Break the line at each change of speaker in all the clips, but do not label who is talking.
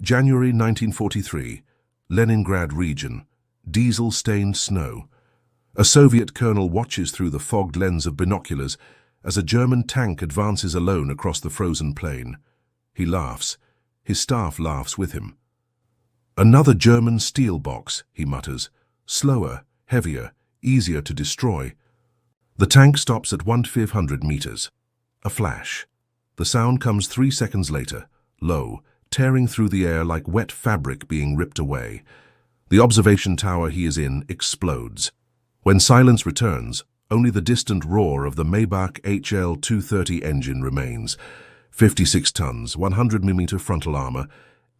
January 1943, Leningrad region, diesel-stained snow. A Soviet colonel watches through the fogged lens of binoculars as a German tank advances alone across the frozen plain. He laughs. His staff laughs with him. "Another German steel box," he mutters. "Slower, heavier, easier to destroy." The tank stops at 1,500 meters. A flash. The sound comes 3 seconds later, low, tearing through the air like wet fabric being ripped away. The observation tower he is in explodes. When silence returns, only the distant roar of the Maybach HL-230 engine remains. 56 tons, 100mm frontal armor,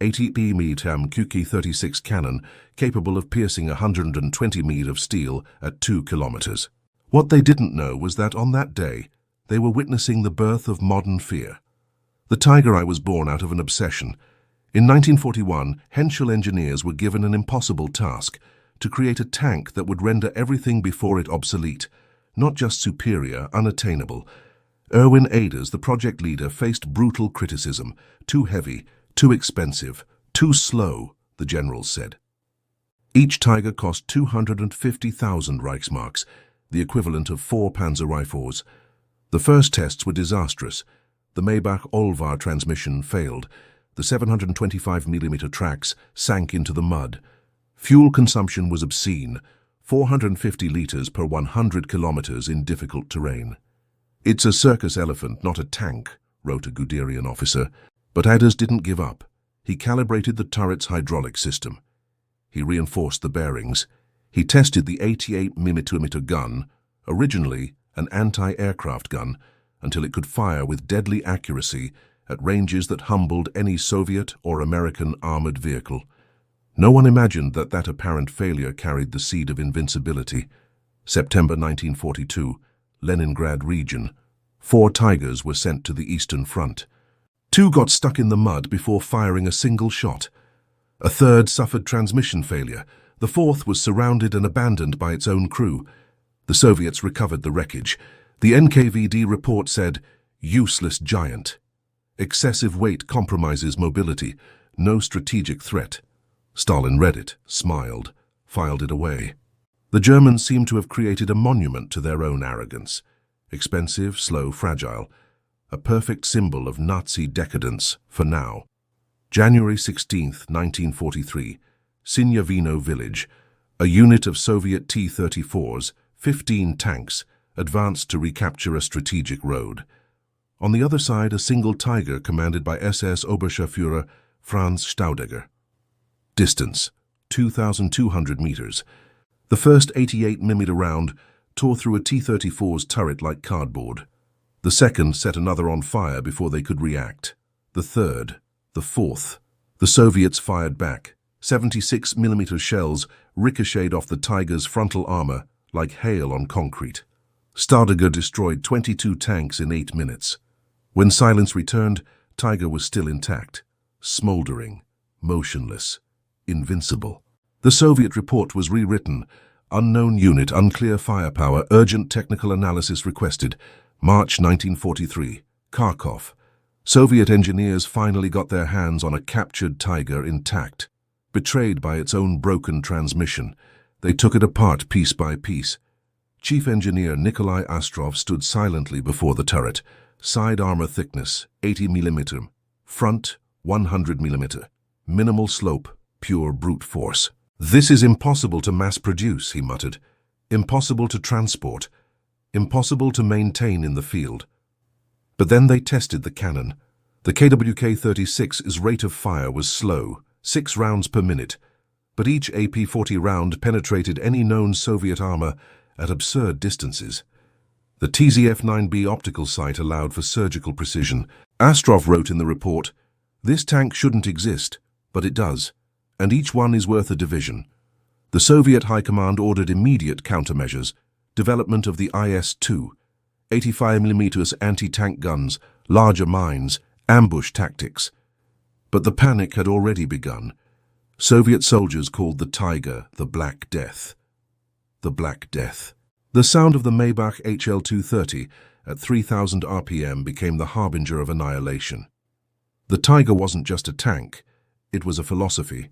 80mm QK-36 cannon, capable of piercing 120 m of steel at 2 kilometers. What they didn't know was that on that day, they were witnessing the birth of modern fear. The Tiger Eye was born out of an obsession. In 1941, Henschel engineers were given an impossible task: to create a tank that would render everything before it obsolete, not just superior, unattainable. Erwin Aders, the project leader, faced brutal criticism. Too heavy, too expensive, too slow, the generals said. Each Tiger cost 250,000 Reichsmarks, the equivalent of 4 Panzer rifles. The first tests were disastrous. The Maybach Olvar transmission failed. The 725mm tracks sank into the mud. Fuel consumption was obscene, 450 liters per 100 kilometers in difficult terrain. "It's a circus elephant, not a tank," wrote a Guderian officer. But Aders didn't give up. He calibrated the turret's hydraulic system. He reinforced the bearings. He tested the 88mm gun, originally an anti-aircraft gun, until it could fire with deadly accuracy at ranges that humbled any Soviet or American armored vehicle. No one imagined that that apparent failure carried the seed of invincibility. September 1942, Leningrad region. 4 Tigers were sent to the Eastern Front. 2 got stuck in the mud before firing a single shot. A third suffered transmission failure. The 4th was surrounded and abandoned by its own crew. The Soviets recovered the wreckage. The NKVD report said, "Useless giant. Excessive weight compromises mobility. No strategic threat." Stalin read it, smiled, filed it away. The Germans seemed to have created a monument to their own arrogance. Expensive, slow, fragile. A perfect symbol of Nazi decadence for now. January 16, 1943, Sinyavino village. A unit of Soviet T-34s, 15 tanks, advanced to recapture a strategic road. On the other side, a single Tiger commanded by SS Oberscharführer Franz Staudegger. Distance, 2,200 meters. The first 88mm round tore through a T-34's turret like cardboard. The second set another on fire before they could react. The third, the fourth. The Soviets fired back. 76mm shells ricocheted off the Tiger's frontal armor like hail on concrete. Staudegger destroyed 22 tanks in 8 minutes. When silence returned, Tiger was still intact, smoldering, motionless, invincible. The Soviet report was rewritten. Unknown unit, unclear firepower, urgent technical analysis requested. March 1943, Kharkov. Soviet engineers finally got their hands on a captured Tiger intact. Betrayed by its own broken transmission, they took it apart piece by piece. Chief Engineer Nikolai Astrov stood silently before the turret. Side armor thickness, 80mm. Front, 100mm. Minimal slope, pure brute force. "This is impossible to mass produce," he muttered. "Impossible to transport. Impossible to maintain in the field." But then they tested the cannon. The KWK-36's rate of fire was slow, 6 rounds per minute, but each AP-40 round penetrated any known Soviet armor at absurd distances. The TZF-9B optical sight allowed for surgical precision. Astrov wrote in the report, "This tank shouldn't exist, but it does, and each one is worth a division." The Soviet High Command ordered immediate countermeasures, development of the IS-2, 85mm anti-tank guns, larger mines, ambush tactics. But the panic had already begun. Soviet soldiers called the Tiger the Black Death. The Black Death. The sound of the Maybach HL-230 at 3,000 RPM became the harbinger of annihilation. The Tiger wasn't just a tank. it was a philosophy.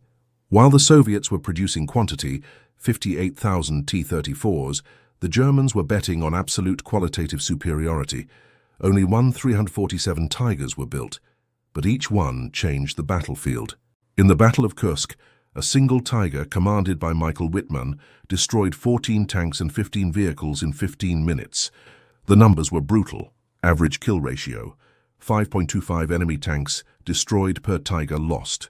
While the Soviets were producing quantity, 58,000 T-34s, the Germans were betting on absolute qualitative superiority. Only 347 Tigers were built, but each one changed the battlefield. In the Battle of Kursk, a single Tiger commanded by Michael Wittmann destroyed 14 tanks and 15 vehicles in 15 minutes. The numbers were brutal. Average kill ratio, 5.25 enemy tanks destroyed per Tiger lost.